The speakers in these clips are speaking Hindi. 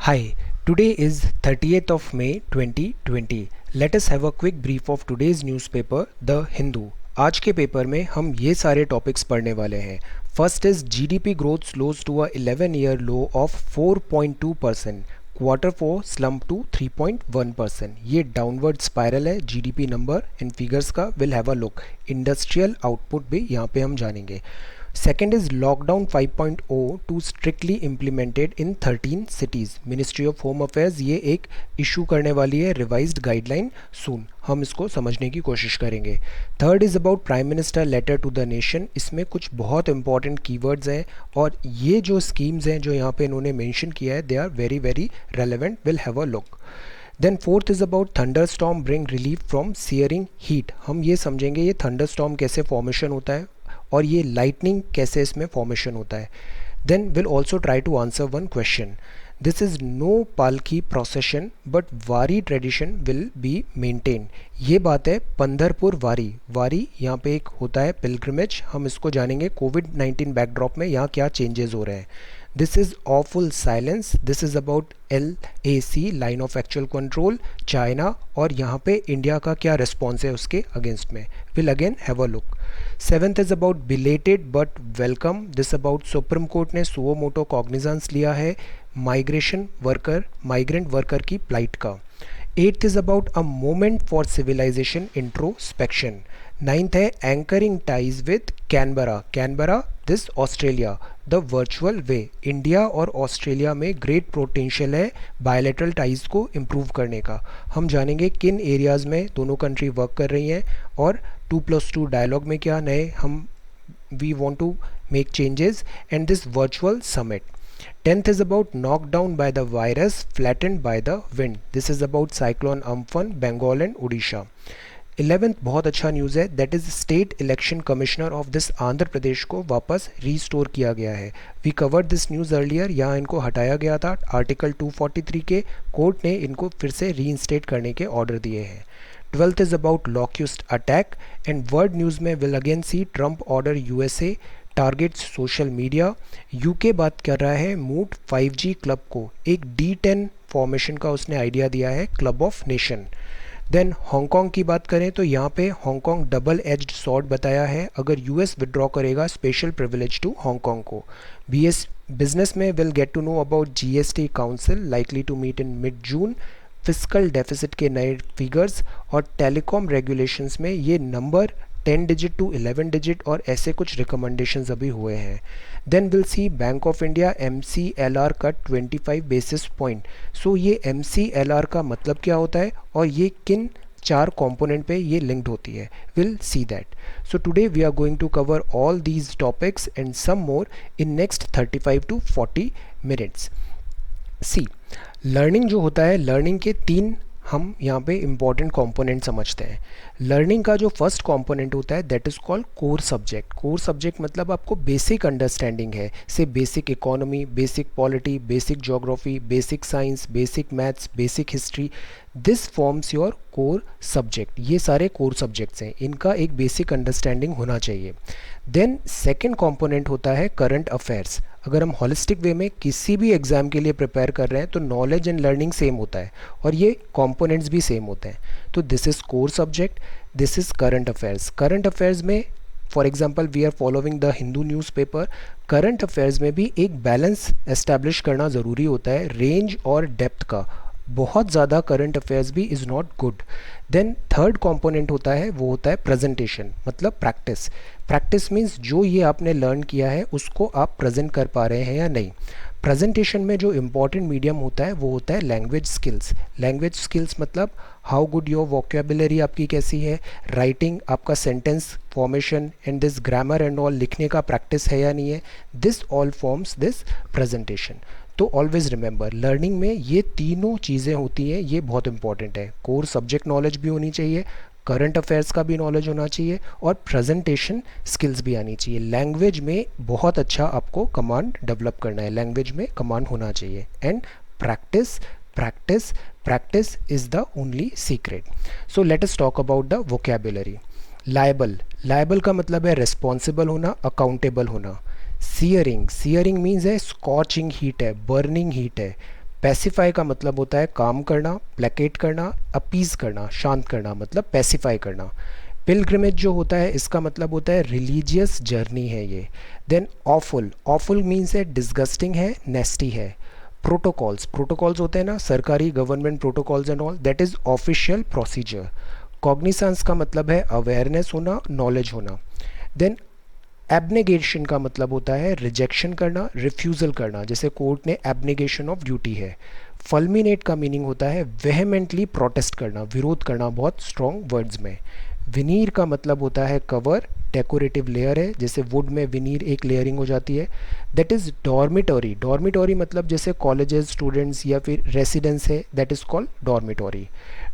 Hi, today is 30th of May 2020. Let us have a quick brief of today's newspaper, The Hindu. आज के पेपर में हम ये सारे टॉपिक्स पढ़ने वाले हैं. First is GDP growth slows to a 11-year low of 4.2%. Quarter 4 slump to 3.1%. ये डाउनवर्ड स्पाइरल है जीडीपी नंबर एंड फिगर्स का. Will have a look. Industrial output भी यहाँ पे हम जानेंगे. Second is Lockdown 5.0 to strictly implemented in 13 cities. Ministry of Home Affairs ये एक इशू करने वाली है रिवाइज्ड गाइडलाइन सून. हम इसको समझने की कोशिश करेंगे. Third is about prime minister letter to the nation. इसमें कुछ बहुत इंपॉर्टेंट कीवर्ड्स हैं और ये जो स्कीम्स हैं जो यहाँ पे इन्होंने मेंशन किया है they are very very relevant. Will have a look. Then fourth is about thunderstorm bring relief from searing heat. हम ये समझेंगे ये थंडरस्टॉर्म कैसे फॉर्मेशन होता है और ये लाइटनिंग कैसे इसमें फॉर्मेशन होता है. Then will also try to answer one question. This is no palki procession but wari tradition will be maintain. ये बात है पंढरपुर वारी. वारी यहाँ पे एक होता है पिलग्रिमेज. हम इसको जानेंगे कोविड-19 बैकड्रॉप में यहाँ क्या चेंजेस हो रहे हैं. This is awful silence. This is about LAC line of actual control China और यहाँ पे इंडिया का क्या रिस्पॉन्स है उसके अगेंस्ट में. Will again have a look. Seventh is about belated but welcome. This about supreme court ने सुओ मोटो कॉग्निजेंस लिया है माइग्रेंट वर्कर की प्लाइट का. Eighth is about a moment for civilisation introspection. Ninth है anchoring ties with Canberra this Australia the virtual way. India और ऑस्ट्रेलिया में ग्रेट पोटेंशियल है बायलैटरल टाइज को इम्प्रूव करने का. हम जानेंगे किन एरियाज़ में दोनों कंट्री वर्क कर रही हैं और 2+2 डायलॉग में क्या नए हम we want to make changes and this virtual summit. 10th is about knocked down by the virus, flattened by the wind. This is about cyclone Amphan, Bengal and Odisha. 11th बहुत अच्छा न्यूज़ है. That is state election commissioner of this Andhra Pradesh को वापस रीस्टोर किया गया है. We covered this news earlier. यहाँ इनको हटाया गया था आर्टिकल 243 के. कोर्ट ने इनको फिर से रीइंस्टेट करने के ऑर्डर दिए हैं. 12th is about locust attack and world news में will again see Trump order USA targets social media. UK बात कर रहा है मूट 5G क्लब को. एक D10 फॉर्मेशन का उसने आइडिया दिया है club of nation. Then Hong Kong की बात करें तो यहाँ पे हांगकांग डबल एज्ड सॉर्ड बताया है. अगर US विड्रॉ करेगा स्पेशल प्रिविलेज टू हांगकांग को. बिजनेस में will get to know about GST council likely to meet in mid June. Fiscal deficit के नए फिगर्स और टेलीकॉम रेगुलेशंस में ये नंबर 10 डिजिट टू 11 डिजिट और ऐसे कुछ रिकमेंडेशंस अभी हुए हैं. Then will see Bank of India MCLR cut 25 basis point. So ये MCLR का मतलब क्या होता है और ये किन चार कंपोनेंट पे ये लिंक्ड होती है. Will see that. So today we are going to cover all these topics and some more in next 35 to 40 minutes. See learning जो होता है लर्निंग के तीन हम यहाँ पे इम्पॉर्टेंट कंपोनेंट समझते हैं. लर्निंग का जो फर्स्ट कंपोनेंट होता है that is called core subject. Core subject मतलब आपको बेसिक अंडरस्टैंडिंग है से basic economy, basic polity, basic geography, basic science, basic maths, basic history. This forms your core subject. ये सारे कोर सब्जेक्ट्स हैं. इनका एक बेसिक अंडरस्टैंडिंग होना चाहिए. देन सेकेंड कंपोनेंट होता है करंट अफेयर्स. अगर हम हॉलिस्टिक वे में किसी भी एग्ज़ाम के लिए प्रिपेयर कर रहे हैं तो नॉलेज एंड लर्निंग सेम होता है और ये कंपोनेंट्स भी सेम होते हैं. तो this is core subject. This is current affairs. Current affairs में for example we are following the Hindu newspaper. Current affairs में भी एक बैलेंस एस्टैब्लिश करना ज़रूरी होता है रेंज और डेप्थ का. बहुत ज़्यादा करंट अफेयर्स भी is not good. Then third component होता है वो होता है प्रेजेंटेशन मतलब प्रैक्टिस. प्रैक्टिस मीन्स जो ये आपने लर्न किया है उसको आप प्रेजेंट कर पा रहे हैं या नहीं. प्रेजेंटेशन में जो इम्पॉर्टेंट मीडियम होता है वो होता है लैंग्वेज स्किल्स. लैंग्वेज स्किल्स मतलब हाउ गुड योर वोकेबुलरी आपकी कैसी है, राइटिंग आपका sentence formation and this grammar and all लिखने का प्रैक्टिस है या नहीं है. This all forms this presentation. तो ऑलवेज रिमेंबर लर्निंग में ये तीनों चीज़ें होती हैं. ये बहुत इंपॉर्टेंट है. कोर सब्जेक्ट नॉलेज भी होनी चाहिए, करंट अफेयर्स का भी नॉलेज होना चाहिए और प्रेजेंटेशन स्किल्स भी आनी चाहिए. लैंग्वेज में बहुत अच्छा आपको कमांड डेवलप करना है. लैंग्वेज में कमांड होना चाहिए and practice practice practice is the only secret. So let us talk about the vocabulary. Liable का मतलब है रिस्पॉन्सिबल होना, अकाउंटेबल होना. सीयरिंग मीन्स है स्कॉचिंग हीट है, बर्निंग हीट है. पैसिफाई का मतलब होता है काम करना, प्लेकेट करना, अपीज करना, शांत करना, मतलब पैसिफाई करना। पिलग्रिमेज जो होता है इसका मतलब होता है रिलीजियस जर्नी है ये। देन ऑफुल, ऑफुल मीन्स है डिस्गस्टिंग है, नेस्टी है। प्रोटोकॉल्स, प्रोटोकॉल्स होते हैं ना सरकारी government protocols and all, that is official procedure. Cognisance का मतलब है अवेयरनेस होना, नॉलेज होना। देन एब्नेगेशन का मतलब होता है रिजेक्शन करना, रिफ्यूज़ल करना, जैसे कोर्ट ने एब्नेगेशन ऑफ ड्यूटी है। फल्मिनेट का मीनिंग होता है वेहेमेंटली प्रोटेस्ट करना, विरोध करना बहुत स्ट्रॉन्ग वर्ड्स में। विनीर का मतलब होता है कवर, डेकोरेटिव लेयर है, जैसे वुड में विनीर एक लेयरिंग हो जाती है। दैट इज़ डॉर्मिटोरी, डॉर्मिटोरी मतलब जैसे कॉलेजेस स्टूडेंट्स या फिर रेसिडेंस है, that is called dormitory.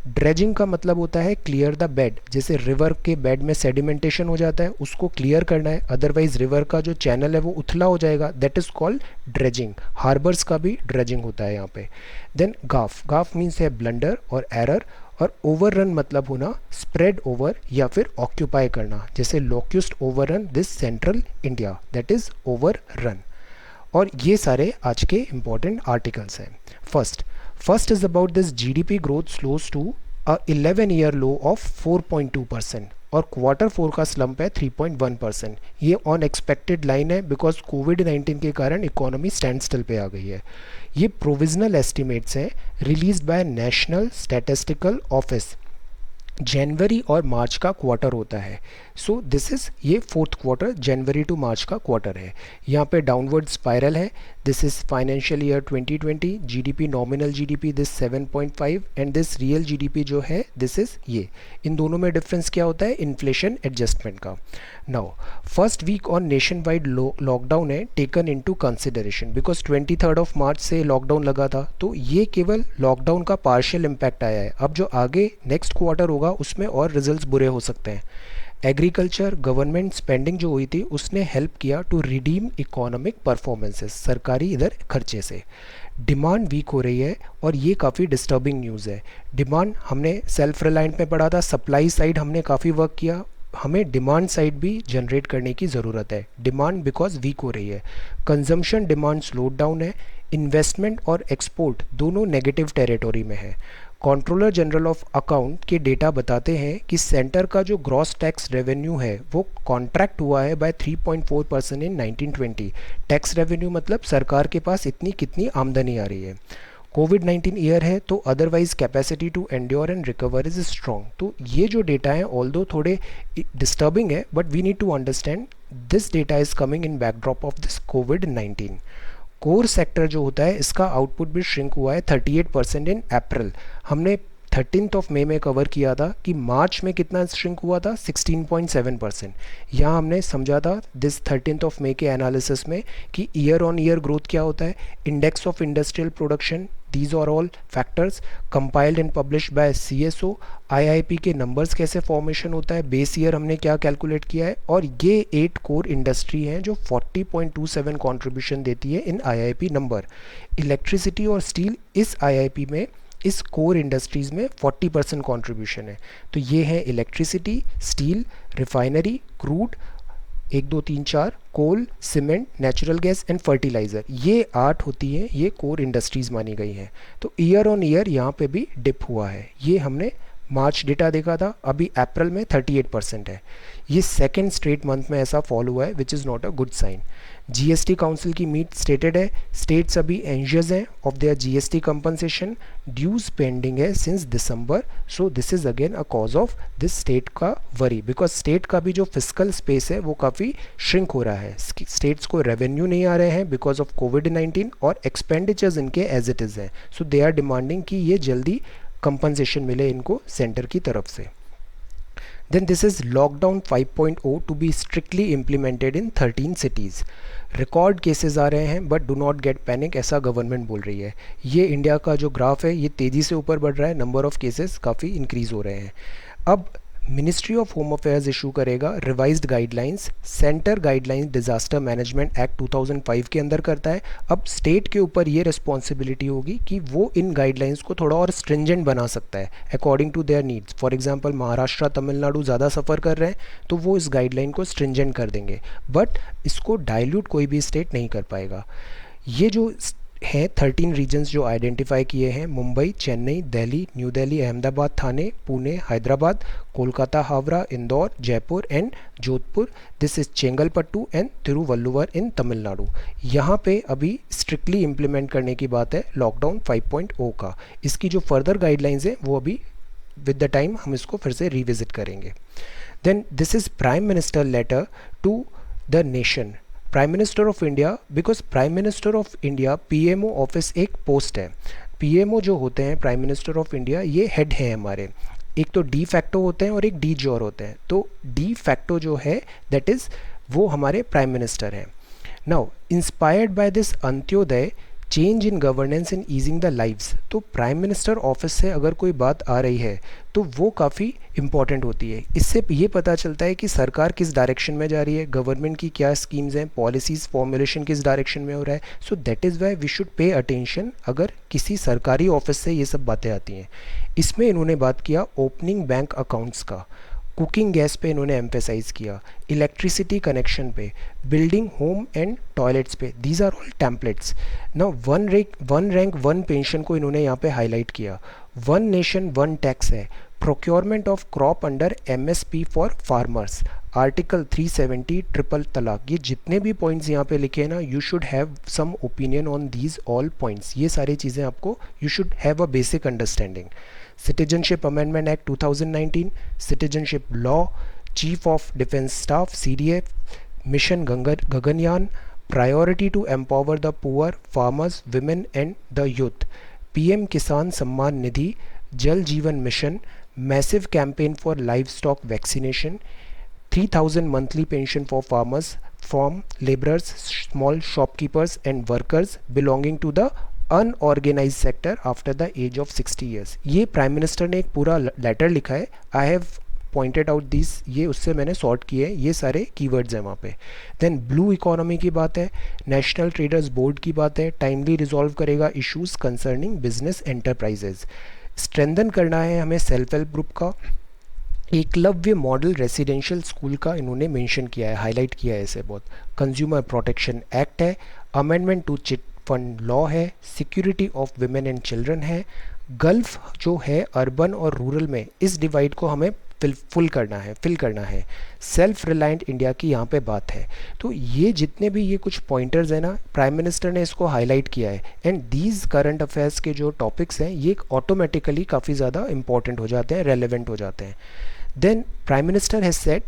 Dredging का मतलब होता है क्लियर द बेड, जैसे रिवर के बेड में सेडिमेंटेशन हो जाता है उसको क्लियर करना है, अदरवाइज रिवर का जो चैनल है वो उथला हो जाएगा, that is called dredging. Harbours का भी ड्रेजिंग होता है यहाँ पे। देन गाफ, गाफ मीन्स है ब्लंडर और एरर। और ओवररन मतलब होना स्प्रेड ओवर या फिर ऑक्यूपाई करना, जैसे locust overrun this central India, that is overrun. और ये सारे आज के इम्पोर्टेंट आर्टिकल्स हैं। First is about this GDP growth slows to a 11 year low of 4.2% और क्वार्टर 4 का स्लम्प है 3.1%। ये अनएक्सपेक्टेड लाइन है बिकॉज कोविड-19 के कारण इकोनॉमी स्टैंड स्टिल पे आ गई है। ये प्रोविजनल एस्टिमेट्स हैं release by national statistical office. जनवरी और मार्च का क्वार्टर होता है, सो दिस इज़ ये fourth quarter, January to March का क्वार्टर है। यहाँ पे डाउनवर्ड स्पाइरल है। This is financial year 2020, GDP nominal GDP this 7.5 and this real GDP जो है दिस इज़ ये। इन दोनों में डिफरेंस क्या होता है, इन्फ्लेशन एडजस्टमेंट का। Now first week on nation wide lockdown है taken into consideration because 23 March से लॉकडाउन लगा था, तो ये केवल लॉकडाउन का पार्शियल इम्पैक्ट आया है। अब जो आगे नेक्स्ट क्वार्टर होगा उसमें और रिजल्ट्स बुरे हो सकते हैं। एग्रीकल्चर गवर्नमेंट स्पेंडिंग जो हुई थी उसने हेल्प किया टू रिडीम इकोनॉमिक परफॉर्मेंसेस, सरकारी इधर खर्चे से। डिमांड वीक हो रही है और ये काफ़ी डिस्टर्बिंग न्यूज़ है। डिमांड हमने सेल्फ रिलायंट में पढ़ा था, सप्लाई साइड हमने काफ़ी वर्क किया, हमें डिमांड साइड भी जनरेट करने की ज़रूरत है। डिमांड बिकॉज वीक हो रही है, कंजम्पशन डिमांड स्लोड डाउन है, इन्वेस्टमेंट और एक्सपोर्ट दोनों नेगेटिव टेरिटोरी में है। कंट्रोलर जनरल ऑफ अकाउंट के डेटा बताते हैं कि सेंटर का जो ग्रॉस टैक्स रेवेन्यू है वो कॉन्ट्रैक्ट हुआ है बाय 3.4% इन 1920। टैक्स रेवेन्यू मतलब सरकार के पास इतनी कितनी आमदनी आ रही है। कोविड-19 ईयर है तो otherwise capacity to endure and recover is strong. तो ये जो डेटा है ऑल्दो थोड़े डिस्टर्बिंग है but we need to understand this data is coming in backdrop of this कोविड-19। कोर सेक्टर जो होता है इसका आउटपुट भी श्रिंक हुआ है 38% इन अप्रैल। हमने 13 मई में कवर किया था कि मार्च में कितना श्रिंक हुआ था, 16.7%। यहाँ हमने समझा था दिस 13 मई के एनालिसिस में कि ईयर ऑन ईयर ग्रोथ क्या होता है, index of industrial production, these are all factors compiled and published by CSO. IIP के नंबर्स कैसे फॉर्मेशन होता है, बेस ईयर हमने क्या कैलकुलेट किया है, और ये 8 कोर इंडस्ट्री हैं जो 40.27 कंट्रीब्यूशन देती है इन आईआईपी नंबर। इलेक्ट्रिसिटी और स्टील इस आईआईपी में इस कोर इंडस्ट्रीज़ में 40% कंट्रीब्यूशन है। तो ये है electricity, steel, refinery, crude, 1 2 3 4, coal, cement, natural gas and fertiliser, ये 8 होती हैं, ये कोर इंडस्ट्रीज़ मानी गई हैं। तो ईयर ऑन ईयर यहाँ पे भी डिप हुआ है। ये हमने मार्च डेटा देखा था, अभी अप्रैल में 38% है। ये सेकेंड स्ट्रेट मंथ में ऐसा फॉल हुआ है which is not a good sign. GST council की मीट स्टेटेड है स्टेट्स अभी एंशियस हैं of their GST compensation, dues pending है since December. So this is again a cause of this state का वरी बिकॉज स्टेट का भी जो फिजिकल स्पेस है वो काफ़ी श्रिंक हो रहा है। स्टेट्स को रेवेन्यू नहीं आ रहे हैं बिकॉज ऑफ कोविड-19 और एक्सपेंडिचर्स इनके एज इट इज़ हैं। सो दे आर डिमांडिंग कि ये जल्दी कंपनसेशन मिले इनको सेंटर की तरफ से। Then this is lockdown 5.0 to be strictly implemented in 13 cities. Record cases आ रहे हैं but do not get panic, ऐसा गवर्नमेंट बोल रही है। ये इंडिया का जो ग्राफ है ये तेज़ी से ऊपर बढ़ रहा है, नंबर ऑफ केसेस काफ़ी इंक्रीज़ हो रहे हैं। अब ministry of home affairs issue करेगा revised guidelines. Centre guidelines disaster management act 2005 के अंदर करता है। अब स्टेट के ऊपर ये रिस्पॉन्सिबिलिटी होगी कि वो इन गाइडलाइंस को थोड़ा और स्ट्रिंजेंट बना सकता है according to their needs. For example Maharashtra, Tamil Nadu ज़्यादा सफ़र कर रहे हैं तो वो इस गाइडलाइन को स्ट्रिंजेंट कर देंगे, बट इसको डाइल्यूट कोई भी स्टेट नहीं कर पाएगा। ये जो हैं 13 रीजन्स जो आइडेंटिफाई किए हैं, Mumbai, Chennai, Delhi, New Delhi, Ahmedabad, Thane, Pune, Hyderabad, Kolkata, Howrah, Indore, Jaipur and Jodhpur. This is Chengalpattu and Tiruvalluvar in Tamil. यहाँ पे अभी स्ट्रिक्टली इम्प्लीमेंट करने की बात है लॉकडाउन 5.0 का। इसकी जो फर्दर गाइडलाइंस है वो अभी विद द टाइम हम इसको फिर से रिविजिट करेंगे। Then this is prime minister letter to the nation. Prime minister of India, because prime minister of India PMO office एक पोस्ट है। पीएमओ जो होते हैं प्राइम मिनिस्टर ऑफ इंडिया, ये हेड हैं हमारे। एक तो डी फैक्टो होते हैं और एक डी जोर होते हैं। तो डी फैक्टो जो है दैट इज़ वो हमारे प्राइम मिनिस्टर हैं। Now inspired by this Antyodaya change in governance in easing the lives. तो प्राइम मिनिस्टर ऑफिस से अगर कोई बात आ रही है तो वो काफ़ी इम्पॉर्टेंट होती है। इससे ये पता चलता है कि सरकार किस डायरेक्शन में जा रही है, गवर्नमेंट की क्या स्कीम्स हैं, पॉलिसीज़ फॉर्मुलेशन किस डायरेक्शन में हो रहा है। So that is why we should pay attention अगर किसी सरकारी ऑफिस से ये सब बातें आती हैं। इसमें इन्होंने बात किया ओपनिंग बैंक अकाउंट्स का, कुकिंग गैस पे इन्होंने एम्फेसाइज किया, इलेक्ट्रिसिटी कनेक्शन पे, बिल्डिंग होम एंड टॉयलेट्स पे। These are all templates. ना वन रैंक वन पेंशन को इन्होंने यहाँ पे हाईलाइट किया। वन नेशन वन टैक्स है, procurement of crop under MSP for farmers, article 370, triple talaq. ये जितने भी पॉइंट्स यहाँ पे लिखे हैं ना, you should have some opinion on these all points. ये सारी चीज़ें आपको you should have a basic understanding. Citizenship Amendment Act 2019, Citizenship Law, Chief of Defence Staff CDF, Mission Gaganyaan, priority to empower the poor, farmers, women and the youth, PM Kisan Samman Nidhi, Jal Jeevan Mission, massive campaign for livestock vaccination, 3000 monthly pension for farmers, farm laborers, small shopkeepers and workers belonging to the unorganised sector after the age of 60 years. ये प्राइम मिनिस्टर ने एक पूरा लेटर लिखा है। I have pointed out this, ये उससे मैंने सॉर्ट किए हैं, ये सारे कीवर्ड्स हैं वहाँ पे। देन ब्लू इकोनॉमी की बात है, नेशनल ट्रेडर्स बोर्ड की बात है, टाइमली रिजॉल्व करेगा issues concerning business enterprises. Strengthen करना है हमें सेल्फ हेल्प ग्रुप का। एकलव्य मॉडल रेसिडेंशियल स्कूल का इन्होंने मेंशन किया है, हाईलाइट किया है इसे बहुत। कंज्यूमर प्रोटेक्शन एक्ट है, amendment to chit fund law है, security of women and children है। गल्फ जो है अर्बन और रूरल में, इस डिवाइड को हमें फिल करना है। सेल्फ रिलायंट इंडिया की यहाँ पे बात है। तो ये जितने भी ये कुछ पॉइंटर्स हैं ना, प्राइम मिनिस्टर ने इसको हाईलाइट किया है। एंड दीज करंट अफेयर्स के जो टॉपिक्स हैं ये ऑटोमेटिकली काफ़ी ज़्यादा इंपॉर्टेंट हो जाते हैं, रेलेवेंट हो जाते हैं। Then prime minister has said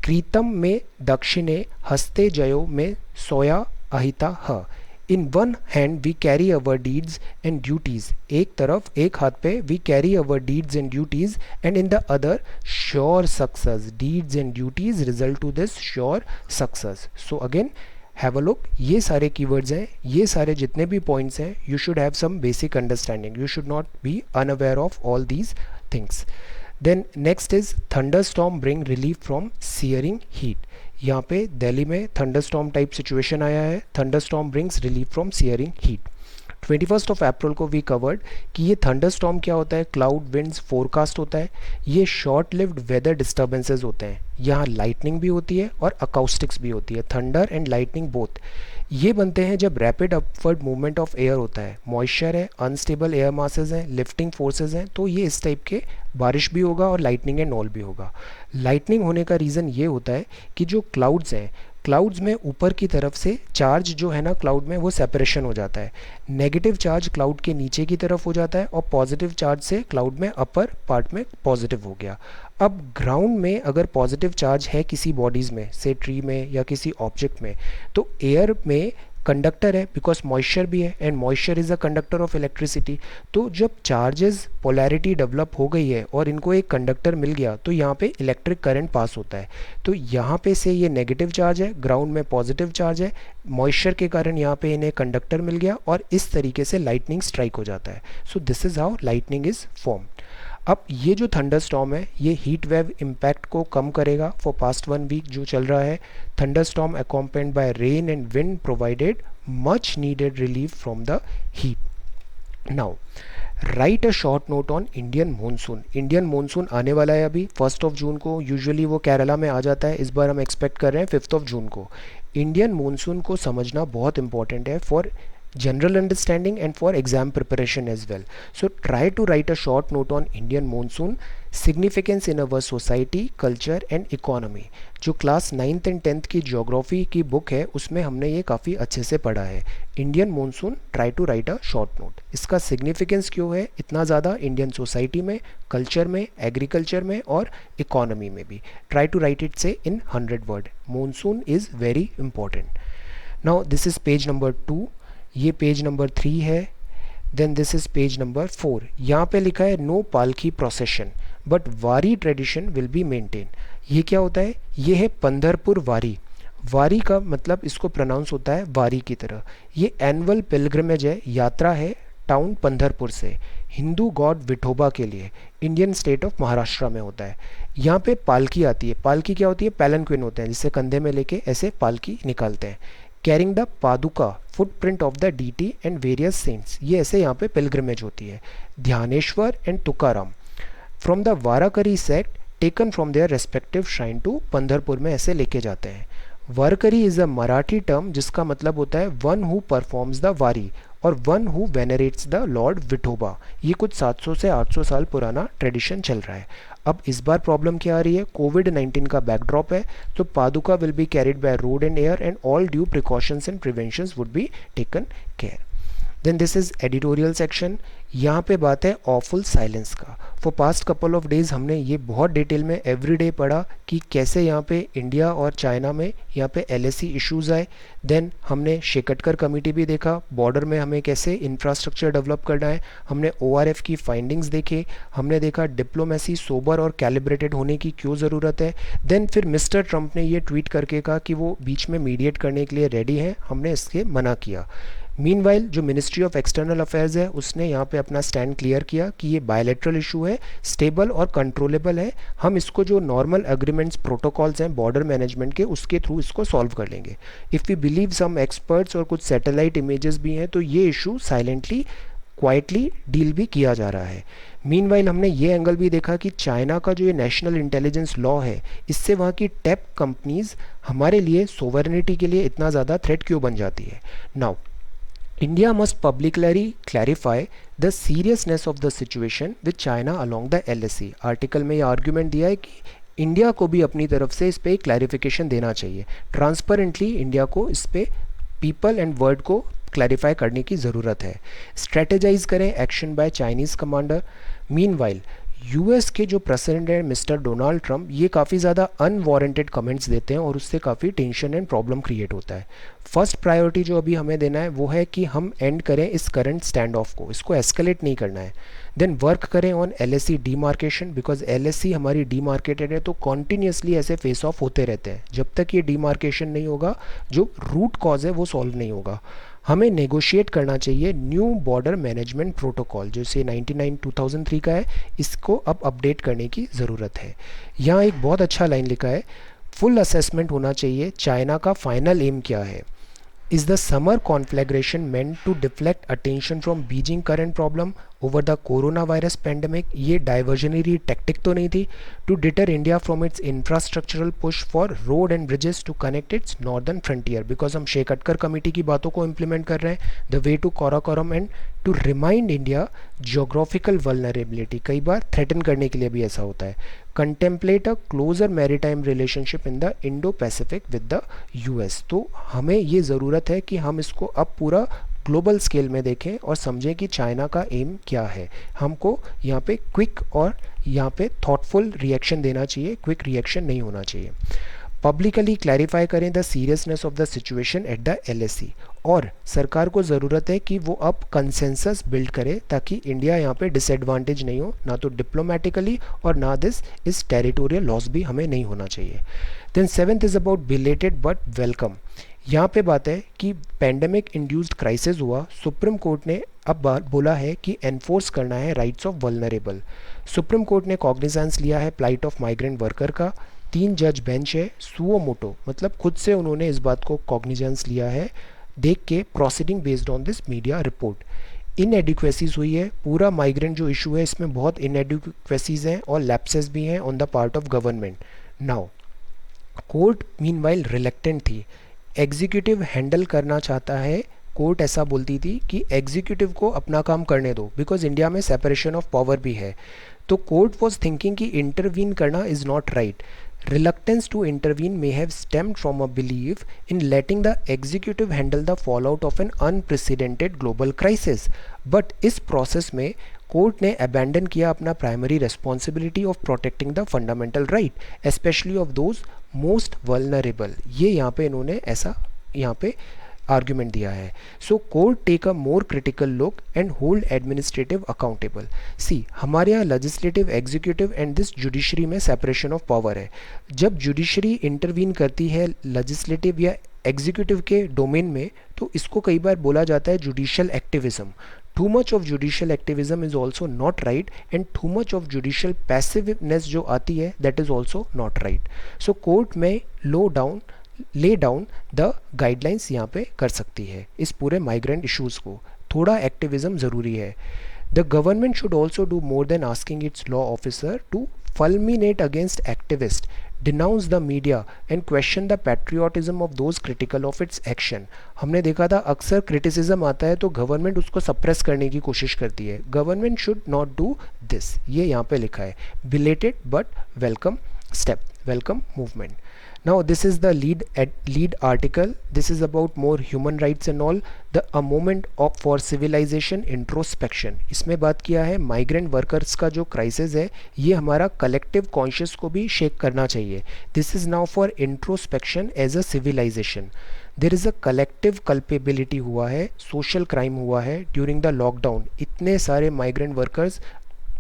कृतम में दक्षिणे हस्ते जयो में सोया अहिता ह। In one hand we carry our deeds and duties, एक तरफ एक हाथ पे we carry our deeds and duties and in the other sure success, deeds and duties result to this sure success. So again have a look, ये सारे कीवर्ड्स हैं, ये सारे जितने भी पॉइंट्स हैं, you should have some basic understanding, you should not be unaware of all these things. Then next is thunderstorm bring relief from searing heat. यहाँ पे दिल्ली में थंडरस्टॉर्म टाइप सिचुएशन आया है, thunderstorm brings relief from searing heat. 21 April को वी कवर्ड कि ये थंडरस्टॉर्म क्या होता है, क्लाउड विंड्स फोरकास्ट होता है। ये शॉर्ट लिव्ड वेदर डिस्टर्बेंसेज होते हैं, यहाँ लाइटनिंग भी होती है और अकाउस्टिक्स भी होती है, थंडर एंड लाइटनिंग बोथ। ये बनते हैं जब rapid upward movement of air होता है, मॉइस्चर है, अनस्टेबल एयर मासेस हैं, लिफ्टिंग फोर्सेस हैं, तो ये इस टाइप के बारिश भी होगा और लाइटनिंग एंड ऑल भी होगा। लाइटनिंग होने का रीज़न ये होता है कि जो क्लाउड्स हैं, क्लाउड्स में ऊपर की तरफ से चार्ज जो है ना क्लाउड में, वो सेपरेशन हो जाता है। नेगेटिव चार्ज क्लाउड के नीचे की तरफ हो जाता है और पॉजिटिव चार्ज से क्लाउड में अपर पार्ट में पॉजिटिव हो गया। अब ग्राउंड में अगर पॉजिटिव चार्ज है किसी बॉडीज़ में, से ट्री में या किसी ऑब्जेक्ट में, तो एयर में कंडक्टर है बिकॉज मॉइस्चर भी है and moisture is a conductor of electricity. तो जब चार्जेस पोलैरिटी डेवलप हो गई है और इनको एक कंडक्टर मिल गया तो यहाँ पे इलेक्ट्रिक करंट पास होता है। तो यहाँ पे से ये नेगेटिव चार्ज है, ग्राउंड में पॉजिटिव चार्ज है, मॉइस्चर के कारण यहाँ पे इन्हें कंडक्टर मिल गया और इस तरीके से लाइटनिंग स्ट्राइक हो जाता है। So this is how lightning is form. अब ये जो थंडरस्टॉर्म है ये हीट वेव इम्पैक्ट को कम करेगा फॉर पास्ट 1 वीक जो चल रहा है। Thunderstorm accompanied by rain and wind provided much needed relief from the heat. Now write a short note on Indian monsoon. Indian monsoon आने वाला है अभी 1 जून को, यूजुअली वो केरला में आ जाता है, इस बार हम एक्सपेक्ट कर रहे हैं 5 जून को। इंडियन मानसून को समझना बहुत इंपॉर्टेंट है for general understanding and for exam preparation as well. So try to write a short note on Indian monsoon, significance in our society, culture and economy. जो क्लास 9th एंड 10th की ज्योग्राफी की बुक है उसमें हमने ये काफ़ी अच्छे से पढ़ा है. Indian monsoon, try to write a short note. इसका सिग्निफिकेंस क्यों है इतना ज़्यादा इंडियन सोसाइटी में, कल्चर में, एग्रीकल्चर में और इकोनॉमी में भी. Try to write it say in 100 word. Monsoon is very important. Now this is page number 2, ये पेज नंबर 3 है. Then this is page number 4. यहाँ पे लिखा है no palki procession but wari tradition will be maintain. ये क्या होता है? ये है पंढरपुर वारी. वारी का मतलब इसको प्रोनाउंस होता है वारी की तरह. ये एनुअल पिलग्रिमेज है, यात्रा है टाउन पंढरपुर से हिंदू गॉड विठोबा के लिए. इंडियन स्टेट ऑफ महाराष्ट्र में होता है. यहाँ पे पालकी आती है. पालकी क्या होती है? पैलनक्विन होते हैं जिससे कंधे में लेके ऐसे पालकी निकालते हैं. Carrying the paduka, footprint of the deity and various saints, ये ऐसे यहाँ पे पिलग्रिमेज होती है. Dnyaneshwar and Tukaram from the Warkari sect taken from their respective shrine to Pandharpur में ऐसे लेके जाते हैं. Warkari is a Marathi term जिसका मतलब होता है one who performs the wari और one who venerates the lord Vithoba. ये कुछ 700 से 800 साल पुराना ट्रेडिशन चल रहा है. अब इस बार प्रॉब्लम क्या आ रही है? कोविड-19 का बैकड्रॉप है, तो paduka will be carried by road and air and all due precautions and preventions would be taken care. Then this is editorial section. यहाँ पे बात है ऑफुल साइलेंस का. For past couple of days हमने ये बहुत डिटेल में एवरीडे पढ़ा कि कैसे यहाँ पे इंडिया और चाइना में यहाँ पे LAC इश्यूज़ आए. देन हमने शेकटकर कमेटी भी देखा, बॉर्डर में हमें कैसे इंफ्रास्ट्रक्चर डेवलप करना है. हमने ORF की फाइंडिंग्स देखे. हमने देखा डिप्लोमेसी सोबर और कैलिब्रेटेड होने की क्यों ज़रूरत है. देन फिर मिस्टर ट्रंप ने ये ट्वीट करके कहा कि वो बीच में मीडिएट करने के लिए रेडी हैं. हमने इसके मना किया. मीनवाइल जो मिनिस्ट्री ऑफ एक्सटर्नल अफेयर्स है उसने यहाँ पे अपना स्टैंड क्लियर किया कि ये बायलैटरल इशू है, स्टेबल और कंट्रोलेबल है. हम इसको जो नॉर्मल एग्रीमेंट्स प्रोटोकॉल्स हैं बॉर्डर मैनेजमेंट के उसके थ्रू इसको सॉल्व कर लेंगे. If we believe some experts और कुछ सैटेलाइट इमेजेस भी हैं तो ये इशू साइलेंटली क्वाइटली डील भी किया जा रहा है. मीनवाइल हमने ये एंगल भी देखा कि चाइना का जो ये नेशनल इंटेलिजेंस लॉ है इससे वहाँ की टेक कंपनीज हमारे लिए सोवरेनिटी के लिए इतना ज़्यादा थ्रेट क्यों बन जाती है. Now India must publicly clarify the seriousness of the situation with China along the LAC. Article में ये आर्ग्यूमेंट दिया है कि इंडिया को भी अपनी तरफ से इस पर क्लैरिफिकेशन देना चाहिए. ट्रांसपेरेंटली इंडिया को इस पर पीपल एंड वर्ड को क्लैरिफाई करने की ज़रूरत है. स्ट्रेटेजाइज करें action by Chinese commander. Meanwhile US के जो प्रेसिडेंट हैं मिस्टर डोनाल्ड ट्रंप ये काफ़ी ज़्यादा अनवारंटेड कमेंट्स देते हैं और उससे काफ़ी टेंशन एंड प्रॉब्लम क्रिएट होता है. फर्स्ट प्रायोरिटी जो अभी हमें देना है वो है कि हम एंड करें इस करंट स्टैंड ऑफ को, इसको एस्केलेट नहीं करना है. देन वर्क करें on LAC demarcation because LAC हमारी डीमार्केटेड है तो कॉन्टीन्यूसली ऐसे फेस ऑफ होते रहते हैं. जब तक ये डीमार्केशन नहीं होगा जो रूट कॉज है वो सॉल्व नहीं होगा. हमें नेगोशिएट करना चाहिए न्यू बॉर्डर मैनेजमेंट प्रोटोकॉल जो से 99/2003 का है, इसको अब अपडेट करने की ज़रूरत है. यहाँ एक बहुत अच्छा लाइन लिखा है, फुल असेसमेंट होना चाहिए चाइना का फाइनल एम क्या है. Is the summer conflagration meant to deflect attention from Beijing current problem over the coronavirus pandemic? ये diversionary tactic तो नहीं थी to deter India from its infrastructural push for road and bridges to connect its northern frontier because हम शेकटकर कमेटी की बातों को implement कर रहे हैं, the way to Karakoram and to remind India geographical vulnerability. कई बार threaten करने के लिए भी ऐसा होता है. Contemplate a closer maritime relationship in the Indo-Pacific with the US. तो हमें ये ज़रूरत है कि हम इसको अब पूरा ग्लोबल स्केल में देखें और समझें कि चाइना का एम क्या है. हमको यहाँ पे क्विक और यहाँ पे थॉटफुल रिएक्शन देना चाहिए, क्विक रिएक्शन नहीं होना चाहिए. पब्लिकली क्लैरिफाई करें the seriousness of the situation at the LAC और सरकार को ज़रूरत है कि वो अब कंसेंसस बिल्ड करे ताकि इंडिया यहाँ पे डिसएडवांटेज नहीं हो, ना तो डिप्लोमेटिकली और ना दिस इस टेरिटोरियल लॉस भी हमें नहीं होना चाहिए. Then 7th is about belated but welcome. यहाँ पे बात है कि पैंडमिक इंड्यूस्ड क्राइसिस हुआ, सुप्रीम कोर्ट ने अब बोला है कि एनफोर्स करना है rights of vulnerable. Supreme court ने कॉग्निजेंस लिया है प्लाइट ऑफ माइग्रेंट वर्कर का. 3 जज बेंच है, सुओ मोटो मतलब खुद से उन्होंने इस बात को कॉग्निजेंस लिया है देख के proceeding based on this media report. Inadequacies हुई है, पूरा माइग्रेंट जो इशू है इसमें बहुत इनएडिक्वेसीज हैं और लैप्सेस भी हैं on the part of government. Now court meanwhile reluctant थी, एग्जीक्यूटिव हैंडल करना चाहता है कोर्ट ऐसा बोलती थी कि एग्जीक्यूटिव को अपना काम करने दो, बिकॉज इंडिया में सेपरेशन ऑफ पावर भी है। तो कोर्ट वॉज थिंकिंग कि इंटरवीन करना is not right. Reluctance to intervene may have stemmed from a belief in letting the executive handle the fallout of an unprecedented global crisis. But इस प्रोसेस में कोर्ट ने अबैंडन किया अपना primary responsibility of protecting the fundamental right specially of those most vulnerable. ये यहाँ पे इन्होंने ऐसा यहाँ पे आर्ग्यूमेंट दिया है। So court take a more critical look and hold administrative accountable. See हमारे यहाँ legislative, executive and this judiciary में सेपरेशन ऑफ पावर है। जब जुडिशरी इंटरवीन करती है लेजिस्लेटिव या एग्जीक्यूटिव के डोमेन में, तो इसको कई बार बोला जाता है judicial activism. Too much of judicial activism is also not right and too much of judicial passiveness जो आती है that is also not right. So court में ले डाउन द गाइडलाइंस यहाँ पे कर सकती है इस पूरे माइग्रेंट इश्यूज़ को। थोड़ा एक्टिविज्म ज़रूरी है। The government should also do more than asking its law officer to fulminate against activists, denounce the media and question the patriotism of those critical of its action। हमने देखा था अक्सर क्रिटिसिज्म आता है तो गवर्नमेंट उसको सप्रेस करने की कोशिश करती है। Government should not do this, ये यहाँ पे लिखा है। Belated but welcome step, welcome movement. Now this is the lead article. This is about more human rights and all. A moment for civilization introspection। इसमें बात किया है माइग्रेंट वर्कर्स का जो क्राइसिस है ये हमारा कलेक्टिव कॉन्शियस को भी शेक करना चाहिए। This is now for introspection as a civilisation. There is a collective culpability हुआ है, सोशल क्राइम हुआ है ड्यूरिंग द लॉकडाउन। इतने सारे migrant workers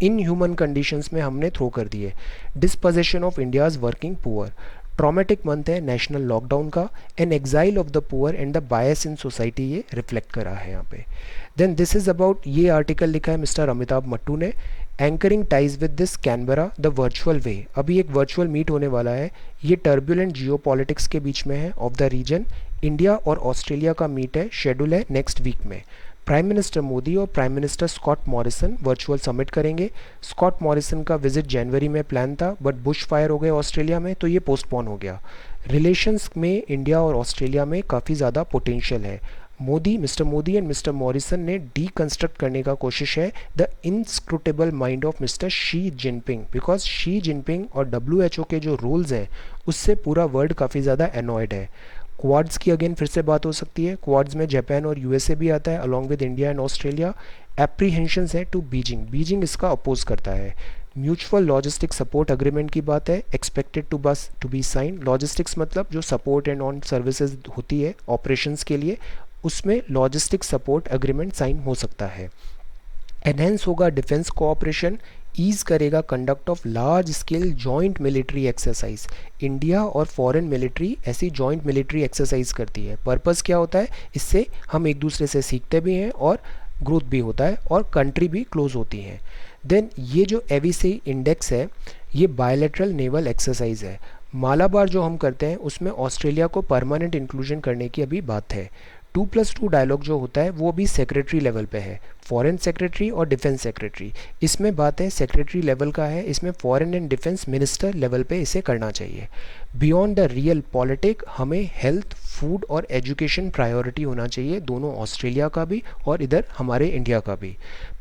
inhuman conditions में हमने थ्रो कर दिए। Disposition of India's working poor. Traumatic month है नेशनल लॉकडाउन का। An exile of the poor and the bias in society ये रिफ्लेक्ट करा है यहाँ पे। देन दिस इज अबाउट, ये आर्टिकल लिखा है मिस्टर अमिताभ मट्टू ने। Anchoring ties with this Canberra the virtual way. अभी एक वर्चुअल मीट होने वाला है, ये टर्बुलेंट जियो पॉलिटिक्स के बीच में है ऑफ द रीजन। इंडिया और ऑस्ट्रेलिया का मीट है, शेड्यूल है नेक्स्ट वीक में। प्राइम मिनिस्टर मोदी और prime minister Scott Morrison virtual summit करेंगे। स्कॉट मॉरिसन का विजिट जनवरी में प्लान था बट बुश फायर हो गए ऑस्ट्रेलिया में तो ये पोस्टपोन हो गया। रिलेशंस में इंडिया और ऑस्ट्रेलिया में काफ़ी ज़्यादा पोटेंशियल है। Mister Modi and mister Morrison ने डीकंस्ट्रक्ट करने का कोशिश है the inscrutable mind of mister Xi Jinping, because Xi Jinping और WHO के जो रूल्स हैं उससे पूरा वर्ल्ड काफ़ी ज़्यादा एनॉयड है। क्वाड्स की अगेन फिर से बात हो सकती है। क्वाड्स में जापान और USA भी आता है along with India and Australia. Apprehensions है टू बीजिंग इसका अपोज करता है। म्यूचुअल लॉजिस्टिक सपोर्ट अग्रीमेंट की बात है, expected to be sign. Logistics मतलब जो सपोर्ट एंड ऑन सर्विसेज होती है ऑपरेशंस के लिए, उसमें लॉजिस्टिक सपोर्ट अग्रीमेंट साइन हो सकता है। एनहेंस होगा डिफेंस कोऑपरेशन, ईज करेगा conduct of large scale joint military exercise. India और फॉरेन मिलिट्री ऐसी जॉइंट मिलिट्री एक्सरसाइज करती है। पर्पस क्या होता है, इससे हम एक दूसरे से सीखते भी हैं और ग्रोथ भी होता है और कंट्री भी क्लोज होती हैं। देन ये जो एवीसी इंडेक्स है ये बायलैटरल नेवल एक्सरसाइज है। मालाबार जो हम करते हैं उसमें ऑस्ट्रेलिया को परमानेंट इंक्लूजन करने की अभी बात है। 2+2 डायलॉग जो होता है वो भी सेक्रेटरी लेवल पे है, फॉरेन सेक्रेटरी और डिफेंस सेक्रेटरी। इसमें बात है सेक्रेटरी लेवल का है, इसमें foreign and defence minister level पे इसे करना चाहिए। बियॉन्ड द रियल पॉलिटिक हमें हेल्थ, फूड और एजुकेशन प्रायोरिटी होना चाहिए, दोनों ऑस्ट्रेलिया का भी और इधर हमारे इंडिया का भी।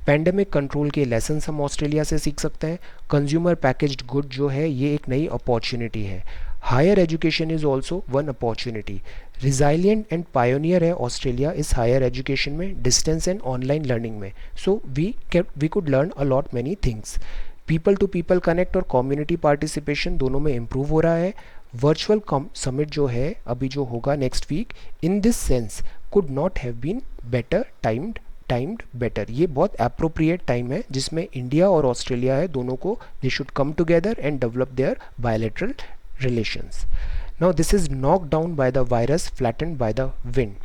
पैंडेमिक कंट्रोल के लेसन हम ऑस्ट्रेलिया से सीख सकते हैं। कंज्यूमर पैकेज्ड गुड जो है ये एक नई अपॉर्चुनिटी है। Higher education is also one opportunity. Resilient and pioneer है ऑस्ट्रेलिया इस हायर एजुकेशन में, डिस्टेंस एंड ऑनलाइन लर्निंग में। So we could learn a lot many things. People to people connect और कम्युनिटी पार्टिसिपेशन दोनों में इम्प्रूव हो रहा है। वर्चुअल समिट जो है अभी जो होगा next week, in this sense could not have been better timed better. ये बहुत अप्रोप्रिएट टाइम है जिसमें इंडिया और ऑस्ट्रेलिया है, दोनों को they should come together and develop their bilateral relations. Now this is knocked down by the virus, flattened by the wind.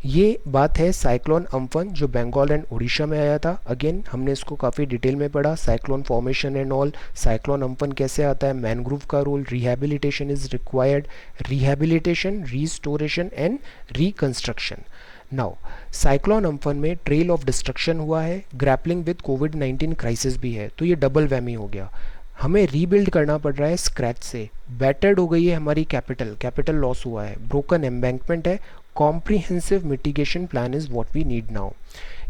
ये बात है साइक्लोन अम्फन जो बंगाल एंड उड़ीसा में आया था। अगेन हमने इसको काफ़ी डिटेल में पढ़ा, cyclone formation and all. Cyclone Amphan कैसे आता है, मैनग्रोव का role, rehabilitation is required, rehabilitation, restoration and reconstruction. Now cyclone Amphan में ट्रेल ऑफ डिस्ट्रक्शन हुआ है, ग्रैपलिंग विद कोविड-19 क्राइसिस भी है, तो ये डबल वैमी हो गया। हमें रीबिल्ड करना पड़ रहा है स्क्रैच से। बैटर्ड हो गई है हमारी कैपिटल लॉस हुआ है। ब्रोकन एम्बैंकमेंट है, comprehensive mitigation plan is what we need now.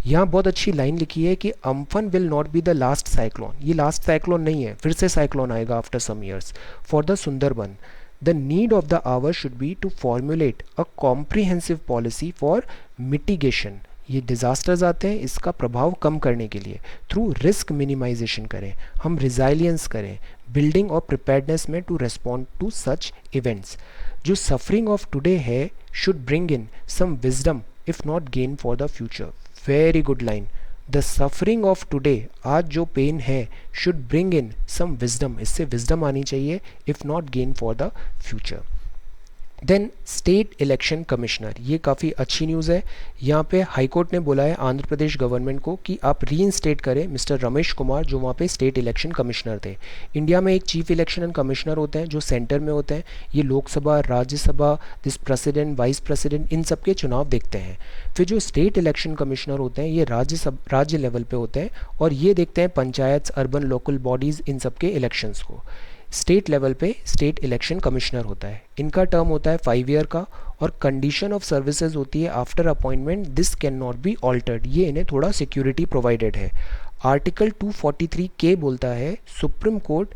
यहाँ बहुत अच्छी लाइन लिखी है कि Amphan will not be the last cyclone, ये लास्ट साइक्लोन नहीं है, फिर से साइक्लोन आएगा after some years for the Sundarban. The need of the hour should be to formulate a comprehensive policy for mitigation. ये डिज़ास्टर्स आते हैं, इसका प्रभाव कम करने के लिए थ्रू रिस्क मिनिमाइजेशन करें, हम रिजाइलियंस करें, बिल्डिंग और प्रिपेयर्डनेस में to respond to such events. जो सफरिंग ऑफ टुडे है should bring in some wisdom if not gain for the future. Very good line. The suffering of today, आज जो पेन है, should bring in some wisdom, इससे विजडम आनी चाहिए, if not gain for the future. Then state election commissioner, ये काफ़ी अच्छी न्यूज़ है। यहाँ पे हाई कोर्ट ने बोला है आंध्र प्रदेश गवर्नमेंट को कि आप रीइंस्टेट करें मिस्टर रमेश कुमार, जो वहाँ पे स्टेट इलेक्शन कमिश्नर थे। इंडिया में एक चीफ इलेक्शन कमिश्नर होते हैं जो सेंटर में होते हैं, ये Lok Sabha, Rajya Sabha, this president, vice president, इन सब के चुनाव देखते हैं। फिर जो स्टेट इलेक्शन कमिश्नर होते हैं ये राज्य लेवल पे होते हैं और ये देखते हैं पंचायत, अर्बन लोकल बॉडीज़, इन सब के इलेक्शंस को। स्टेट लेवल पे स्टेट इलेक्शन कमिश्नर होता है, इनका टर्म होता है 5 ईयर का और कंडीशन ऑफ सर्विसेज होती है after appointment this can not be altered, ये इन्हें थोड़ा सिक्योरिटी प्रोवाइडेड है। आर्टिकल 243 के बोलता है सुप्रीम कोर्ट,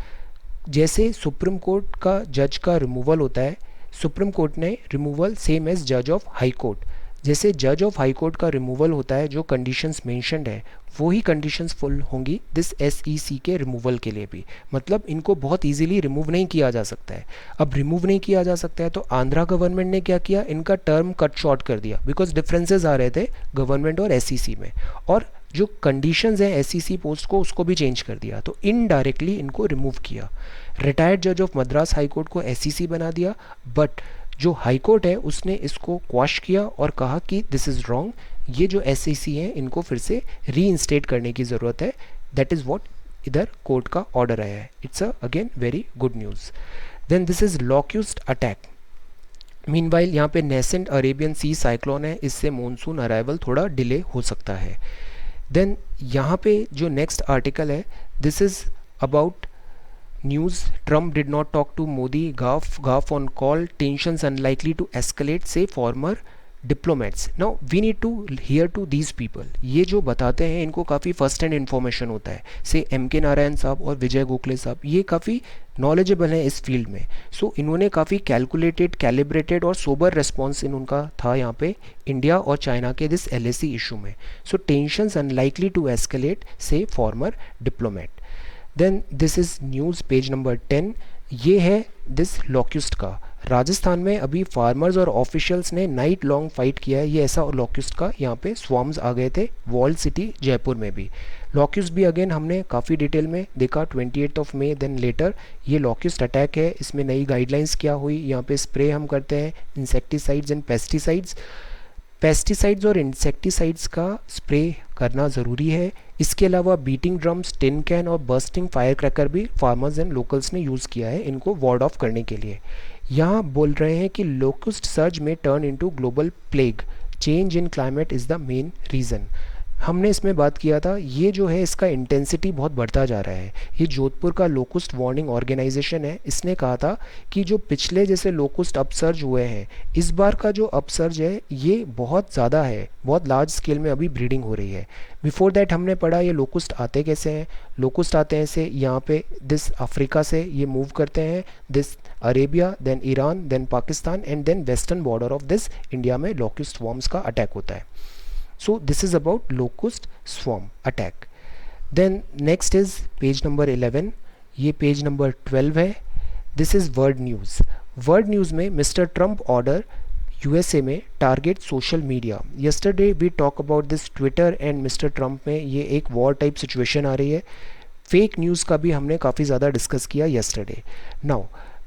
जैसे सुप्रीम कोर्ट का जज का रिमूवल होता है, सुप्रीम कोर्ट ने रिमूवल सेम एज जज ऑफ हाई कोर्ट, जैसे जज ऑफ हाई कोर्ट का रिमूवल होता है, जो कंडीशंस मेंशन्ड है वही कंडीशंस फुल होंगी दिस एसईसी के रिमूवल के लिए भी। मतलब इनको बहुत इजीली रिमूव नहीं किया जा सकता है। अब रिमूव नहीं किया जा सकता है तो आंध्रा गवर्नमेंट ने क्या किया, इनका टर्म कट शॉर्ट कर दिया, बिकॉज डिफरेंसेस आ रहे थे गवर्नमेंट और एसईसी में, और जो कंडीशंस हैं एसईसी पोस्ट को उसको भी चेंज कर दिया, तो इनडायरेक्टली इनको रिमूव किया। रिटायर्ड जज ऑफ मद्रास हाई कोर्ट को एसईसी बना दिया, बट जो हाई कोर्ट है उसने इसको क्वाश किया और कहा कि दिस इज़ रॉन्ग, ये जो एसईसी हैं इनको फिर से रीइंस्टेट करने की ज़रूरत है। दैट इज़ व्हाट इधर कोर्ट का ऑर्डर आया है। It's a again very good news. Then this is locust attack. Meanwhile यहाँ पे नेसेंट अरेबियन सी साइक्लोन है, इससे मॉनसून अराइवल थोड़ा डिले हो सकता है। देन यहाँ पे जो नेक्स्ट आर्टिकल है, this is about news. Trump did not talk to Modi, gaffe on call, tensions unlikely to escalate, say former diplomats. Now we need to hear to these people. ये जो बताते हैं इनको काफ़ी फर्स्ट हैंड इन्फॉर्मेशन होता है, से एम.के. नारायण साहब और विजय गोखले साहब, ये काफ़ी नॉलेजेबल हैं इस फील्ड में। सो इन्होंने काफ़ी कैलकुलेटेड, कैलिब्रेटेड और सोबर रिस्पॉन्स उनका था यहाँ पे इंडिया और चाइना के दिस LAC इशू में। So tensions unlikely to escalate, say former diplomat. Then this is news page number 10। ये है दिस लॉक्यूस्ट का। राजस्थान में अभी फार्मर्स और ऑफिशियल्स ने नाइट लॉन्ग फाइट किया है, ये ऐसा लॉक्यूस्ट का यहाँ पे स्वाम्स आ गए थे वॉल्ड सिटी जयपुर में भी। लॉक्यूस्ट भी अगेन हमने काफ़ी डिटेल में देखा 28 मई। देन लेटर ये लॉक्यूस्ट अटैक है, इसमें नई गाइडलाइंस क्या हुई, यहाँ पे स्प्रे हम करते हैं इंसेक्टिसाइड्स एंड पेस्टिसाइड्स। पेस्टिसाइड्स और इंसेक्टिसाइड्स का स्प्रे करना ज़रूरी है। इसके अलावा बीटिंग ड्रम्स, टिन कैन और बर्स्टिंग फायर क्रैकर भी फार्मर्स एंड लोकल्स ने यूज़ किया है इनको वार्ड ऑफ करने के लिए। यहाँ बोल रहे हैं कि लोकस्ट सर्ज में turn into global plague, change in climate is the main reason. हमने इसमें बात किया था, ये जो है इसका इंटेंसिटी बहुत बढ़ता जा रहा है। ये जोधपुर का लोकस्ट वार्निंग ऑर्गेनाइजेशन है, इसने कहा था कि जो पिछले जैसे लोकस्ट अपसर्ज हुए हैं, इस बार का जो अपसर्ज है ये बहुत ज़्यादा है, बहुत लार्ज स्केल में अभी ब्रीडिंग हो रही है। बिफोर दैट हमने पढ़ा ये लोकस्ट आते कैसे हैं। लोकस्ट आते हैं से यहाँ पे दिस अफ्रीका से ये मूव करते हैं, this Arabia, then Iran, then Pakistan and then western border of this India में लोकस्ट स्वॉर्म्स का अटैक होता है। So this is about locust swarm attack. Then next is page number 11. ये पेज नंबर 12 है। This is world news. World news में मिस्टर ट्रम्प ऑर्डर USA में target social media. yesterday we talk about this Twitter and mister Trump में ये एक वॉर टाइप सिचुएशन आ रही है। फेक न्यूज़ का भी हमने काफ़ी ज़्यादा डिस्कस किया yesterday. Now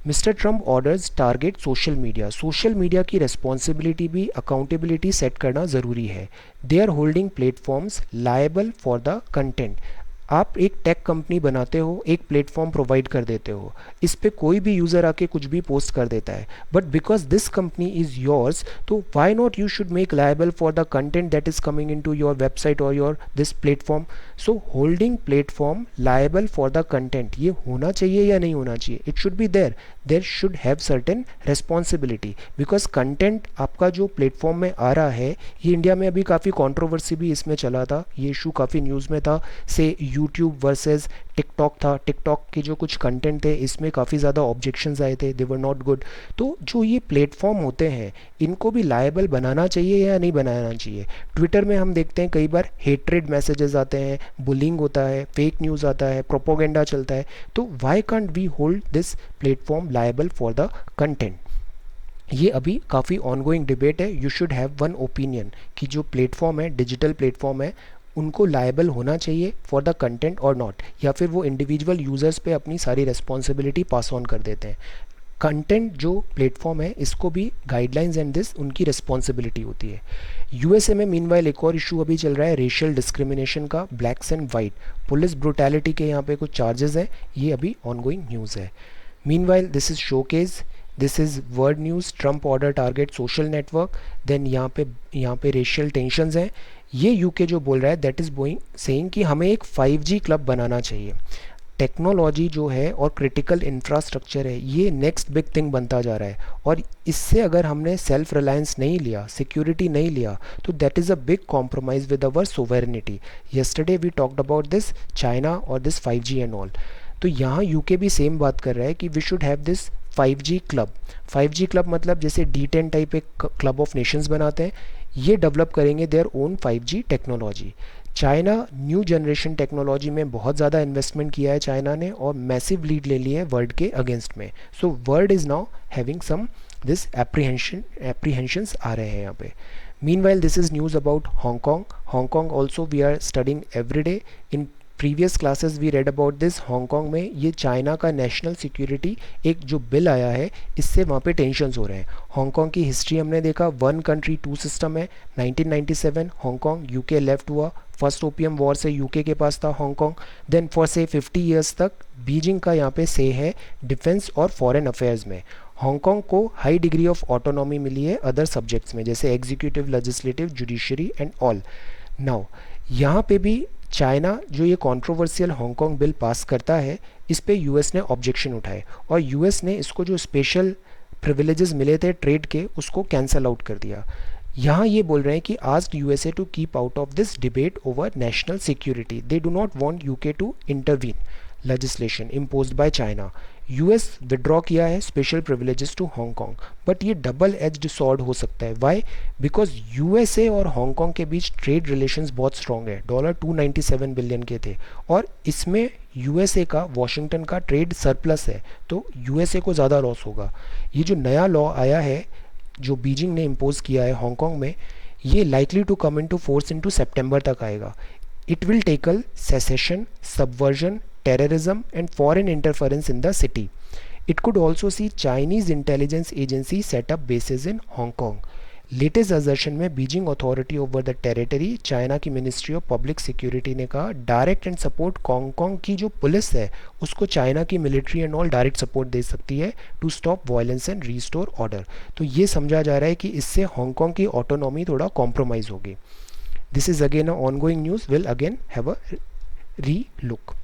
mister Trump orders target social media. Social media की रिस्पॉन्सिबिलिटी भी, अकाउंटेबिलिटी सेट करना ज़रूरी है। They are holding platforms liable for the content. आप एक टेक कंपनी बनाते हो, एक प्लेटफॉर्म प्रोवाइड कर देते हो, इस पे कोई भी यूज़र आके कुछ भी पोस्ट कर देता है, but because this company is yours, तो why not you should make liable for the content that is coming into your website और your this platform. So holding platform liable for the content, ये होना चाहिए या नहीं होना चाहिए? It should be there should have certain responsibility, because content आपका जो प्लेटफॉर्म में आ रहा है, ये इंडिया में अभी काफ़ी कंट्रोवर्सी भी इसमें चला था, ये इशू काफ़ी न्यूज़ में था, से यूट्यूब वर्सेस टिकटॉक था. टिकटॉक के जो कुछ कंटेंट थे इसमें काफ़ी ज़्यादा ऑब्जेक्शंस आए थे, दे वर नॉट गुड. तो जो ये प्लेटफॉर्म होते हैं इनको भी लायबल बनाना चाहिए या नहीं बनाना चाहिए? ट्विटर में हम देखते हैं कई बार हेट्रेड मैसेजेस आते हैं, बुलिंग होता है, फेक न्यूज़ आता है, प्रोपोगेंडा चलता है. तो why can't we hold this platform liable for the content? ये अभी काफ़ी ऑनगोइंग डिबेट है. You should have one opinion कि जो प्लेटफॉर्म है, डिजिटल प्लेटफॉर्म है, उनको लायबल होना चाहिए फॉर द कंटेंट और नॉट, या फिर वो इंडिविजुअल यूज़र्स पे अपनी सारी रिस्पॉन्सिबिलिटी पास ऑन कर देते हैं. कंटेंट जो प्लेटफॉर्म है इसको भी गाइडलाइंस एंड दिस उनकी रिस्पॉन्सिबिलिटी होती है. यूएसए में मीनवाइल एक और इशू अभी चल रहा है रेशियल डिस्क्रिमिनेशन का, blacks and white, police brutality के यहाँ पे कुछ चार्जेस हैं, ये अभी ऑनगोइंग न्यूज़ है. Meanwhile this is showcase, this is world news, Trump order target social network, then यहाँ पे रेशियल टेंशंस हैं. ये यूके जो बोल रहा है दैट इज़ बोइंग सेइंग कि हमें एक 5G क्लब बनाना चाहिए. टेक्नोलॉजी जो है और क्रिटिकल इंफ्रास्ट्रक्चर है, ये नेक्स्ट बिग थिंग बनता जा रहा है, और इससे अगर हमने सेल्फ रिलायंस नहीं लिया, सिक्योरिटी नहीं लिया, तो that is a big compromise with our sovereignty. Yesterday we talked about this China और दिस 5G एंड ऑल. तो यहाँ यूके भी सेम बात कर रहा है कि we should have this 5G club. 5G club मतलब जैसे D10 टाइप एक क्लब ऑफ नेशंस बनाते हैं, ये डेवलप करेंगे their own 5G technology. China new generation technology में बहुत ज़्यादा इन्वेस्टमेंट किया है चाइना ने, और मैसिव लीड ले ली है वर्ल्ड के अगेंस्ट में. So world is now having some this apprehensions आ रहे हैं यहाँ पे. Meanwhile this is news about Hong Kong. Hong Kong also we are studying every day. In previous classes we read about this. Hong Kong में ये चाइना का नेशनल सिक्योरिटी एक जो बिल आया है, इससे वहाँ पे टेंशन्स हो रहे हैं. हांगकॉन्ग की हिस्ट्री हमने देखा, वन कंट्री टू सिस्टम है. 1997 हांगकॉन्ग यूके लेफ्ट हुआ, फर्स्ट ओपियम वॉर से यूके के पास था हांगकॉन्ग. देन फॉर से 50 ईयर्स तक बीजिंग का यहाँ पे से है डिफेंस और फॉरेन अफेयर्स में. हांगकॉन्ग को हाई डिग्री ऑफ ऑटोनॉमी मिली है अदर सब्जेक्ट्स में, जैसे executive, legislative, judiciary and all. Now यहाँ पे भी चाइना जो ये कंट्रोवर्शियल हांगकॉन्ग बिल पास करता है, इस पे यूएस ने ऑब्जेक्शन उठाए, और यूएस ने इसको जो स्पेशल प्रिविलेजेस मिले थे ट्रेड के, उसको कैंसल आउट कर दिया. यहाँ ये बोल रहे हैं कि asked USA to keep out of this debate over national security. They do not want UK to intervene legislation imposed by China. US withdraw किया है special privileges to Hong Kong, but ये डबल एज्ड सॉर्ड हो सकता है. वाई? बिकॉज यूएसए और हांगकॉन्ग के बीच ट्रेड रिलेशंस बहुत स्ट्रॉन्ग है, $297 बिलियन के थे, और इसमें यूएसए का, वॉशिंगटन का ट्रेड सरप्लस है, तो यूएसए को ज़्यादा लॉस होगा. ये जो नया लॉ आया है जो बीजिंग ने इम्पोज किया है हांगकॉन्ग में, ये likely to come into force into सितंबर तक आएगा. It will tackle secession, subversion, terrorism and foreign interference in the city. It could also see Chinese intelligence agency set up bases in Hong Kong. Latest assertion में Beijing authority over the territory, China की मिनिस्ट्री ऑफ पब्लिक सिक्योरिटी ने कहा डायरेक्ट एंड सपोर्ट हांगकॉन्ग की जो पुलिस है उसको चाइना की military and all direct support दे सकती है to stop violence and restore order. तो ये समझा जा रहा है कि इससे हांगकॉन्ग की ऑटोनॉमी थोड़ा कॉम्प्रोमाइज़ होगी. This is again a ongoing news, will again have अ री look.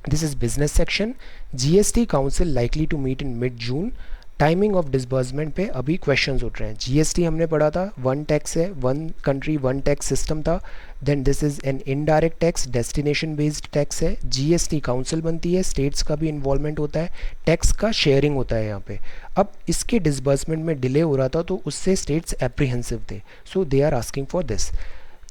This is business section. GST Council likely to meet in mid-June. Timing of disbursement पे अभी क्वेश्चंस उठ रहे हैं. जीएसटी हमने पढ़ा था, वन टैक्स है, one country one tax system था. Then this is an indirect tax, destination based tax है. जीएसटी काउंसिल बनती है, स्टेट्स का भी इन्वॉल्वमेंट होता है, टैक्स का शेयरिंग होता है यहाँ पे. अब इसके डिसबर्समेंट में डिले हो रहा था तो उससे स्टेट्स एप्रीहेंसिव थे, so they are asking for this.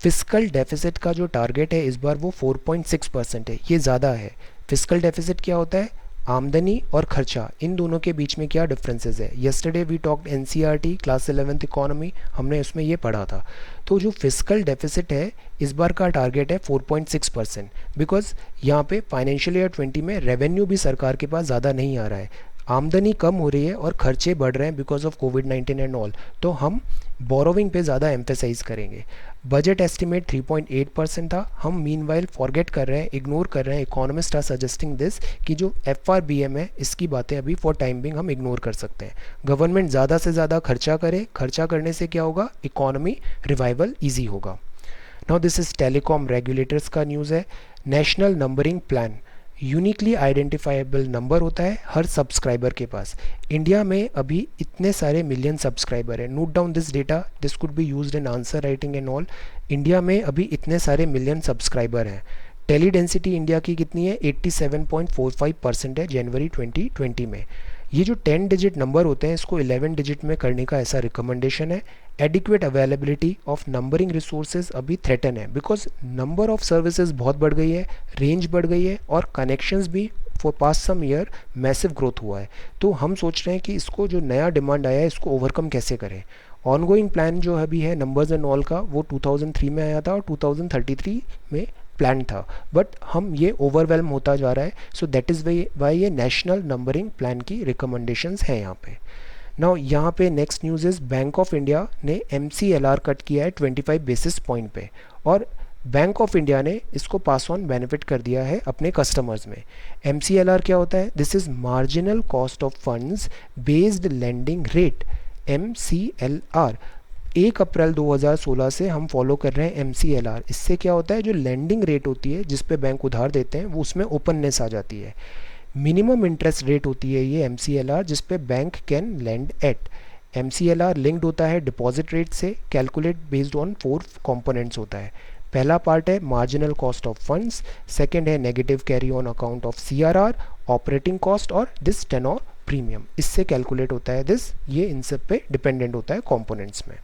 Fiscal deficit का जो टारगेट है इस बार वो 4.6% है, ये ज़्यादा है. फिस्कल डेफिसिट क्या होता है? आमदनी और खर्चा, इन दोनों के बीच में क्या डिफरेंसेस है. Yesterday we talked NCERT class 11th economy, हमने उसमें ये पढ़ा था. तो जो फिस्कल डेफिसिट है इस बार का टारगेट है 4.6%, बिकॉज यहाँ पे फाइनेंशियल ईयर 20 में रेवेन्यू भी सरकार के पास ज़्यादा नहीं आ रहा है, आमदनी कम हो रही है और खर्चे बढ़ रहे हैं because of covid and all. तो हम बोरोविंग पे ज़्यादा एम्फेसाइज करेंगे. बजट एस्टिमेट 3.8% था। हम मीनवाइल फॉरगेट कर रहे हैं, इग्नोर कर रहे हैं, इकोनॉमिस्ट आर सजेस्टिंग दिस कि जो FRBM है इसकी बातें अभी फॉर टाइम बिंग हम इग्नोर कर सकते हैं। गवर्नमेंट ज़्यादा से ज़्यादा खर्चा करे, खर्चा करने से क्या होगा, इकोनॉमी रिवाइवल ईजी होगा। Now this is telecom regulators का न्यूज़ है। National numbering plan, uniquely identifiable number होता है हर सब्सक्राइबर के पास। इंडिया में अभी इतने सारे मिलियन सब्सक्राइबर हैं। Note down this data, this could be used in answer writing and all. India में अभी इतने सारे मिलियन सब्सक्राइबर हैं। टेली डेंसिटी इंडिया की कितनी है, 87.45% है जनवरी 2020 में। ये जो 10 डिजिट नंबर होते हैं इसको 11 डिजिट में करने का ऐसा रिकमेंडेशन है। Adequate availability of numbering resources अभी थ्रेटन है, बिकॉज नंबर ऑफ सर्विसेज बहुत बढ़ गई है, रेंज बढ़ गई है और कनेक्शंस भी for past some year massive growth हुआ है। तो हम सोच रहे हैं कि इसको जो नया डिमांड आया है इसको ओवरकम कैसे करें। ऑनगोइंग प्लान जो अभी है नंबर्स एंड ऑल का, वो 2003 में आया था और 2033 में प्लान था, बट हम ये ओवरवेलम होता जा रहा है। सो दैट इज़ वाई ये नेशनल नंबरिंग प्लान की रिकमेंडेशंस हैं यहाँ पे। नाउ यहाँ पे next news is bank of India ने MCLR कट किया है 25 बेसिस पॉइंट पे, और बैंक ऑफ इंडिया ने इसको पास ऑन बेनिफिट कर दिया है अपने कस्टमर्स में। MCLR क्या होता है, this is marginal cost of funds based lending rate, MCLR। 1 अप्रैल 2016 से हम फॉलो कर रहे हैं MCLR। इससे क्या होता है, जो लेंडिंग रेट होती है जिस पे बैंक उधार देते हैं वो उसमें ओपननेस आ जाती है। मिनिमम इंटरेस्ट रेट होती है ये MCLR जिस पे bank can lend at. MCLR linked होता है डिपॉजिट रेट से, कैलकुलेट बेस्ड ऑन 4 कंपोनेंट्स होता है। पहला पार्ट है marginal cost of funds, second है negative carry on account of CRR, operating cost और दिस टेनोर प्रीमियम। इससे कैलकुलेट होता है दिस, ये इन सब पे डिपेंडेंट होता है कंपोनेंट्स में।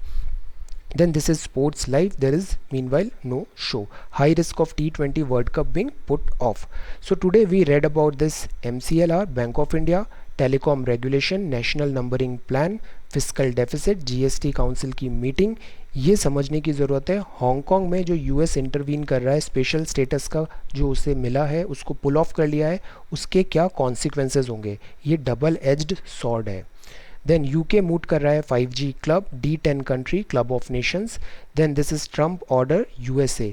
Then this is sports life. There is meanwhile no show. High risk of T20 World Cup being put off. So today we read about this MCLR, Bank of India, telecom regulation, national numbering plan, fiscal deficit, GST council की मीटिंग। ये समझने की ज़रूरत है हांगकांग में जो US इंटरवीन कर रहा है, स्पेशल स्टेटस का जो उसे मिला है उसको पुल ऑफ कर लिया है, उसके क्या कॉन्सिक्वेंसेज होंगे। ये डबल एज्ड सॉर्ड है। देन UK मूव कर रहा है 5G club, D10 country, club of nations. Then this is Trump order USA,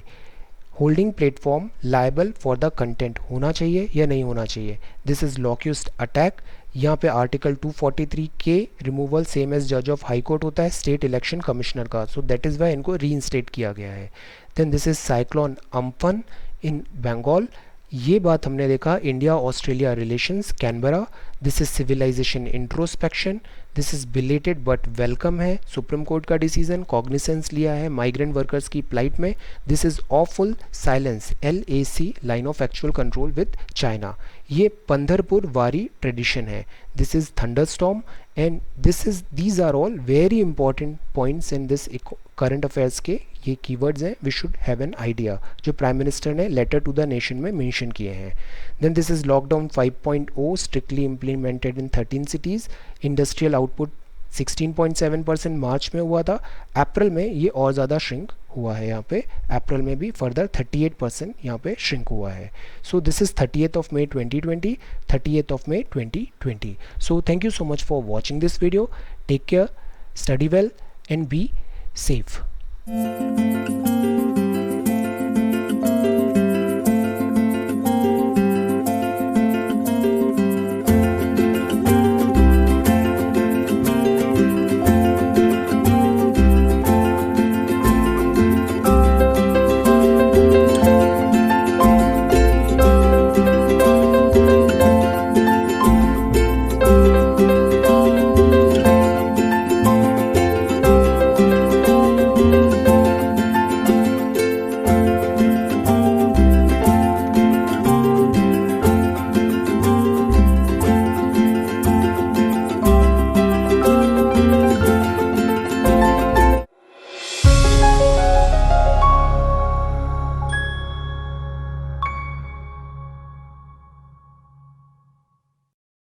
holding platform liable for the content, होना चाहिए या नहीं होना चाहिए। दिस इज लॉक्यूस्ट अटैक, यहाँ पे आर्टिकल 243 के रिमूवल सेम एज जज ऑफ हाई कोर्ट होता है स्टेट इलेक्शन कमिश्नर का, सो दैट इज़ वाई इनको रीइंस्टेट किया गया है। Then this is cyclone Amphan in Bengal, ये बात हमने देखा India Australia relations Canberra. This is civilization introspection, this is belated but welcome है, सुप्रीम कोर्ट का डिसीजन कॉग्निसेंस लिया है माइग्रेंट वर्कर्स की प्लाइट में। This is awful silence, LAC line of actual control with China, ये पंधरपुर वारी ट्रेडिशन है। This is thunderstorm and these are all very important points in this current affairs के ये कीवर्ड्स हैं, we should have an idea, जो प्राइम मिनिस्टर ने लेटर टू द नेशन में मेंशन किए हैं। Then this is lockdown 5.0 strictly implemented in 13 cities. Industrial output 16.7% मार्च में हुआ था, अप्रैल में ये और ज़्यादा श्रिंक हुआ है। यहाँ पे अप्रैल में भी फर्दर 38% यहाँ पे श्रिंक हुआ है। So this is 30th of May 2020, 30th of May 2020। So thank you so much for watching this video, take care, study well and be safe।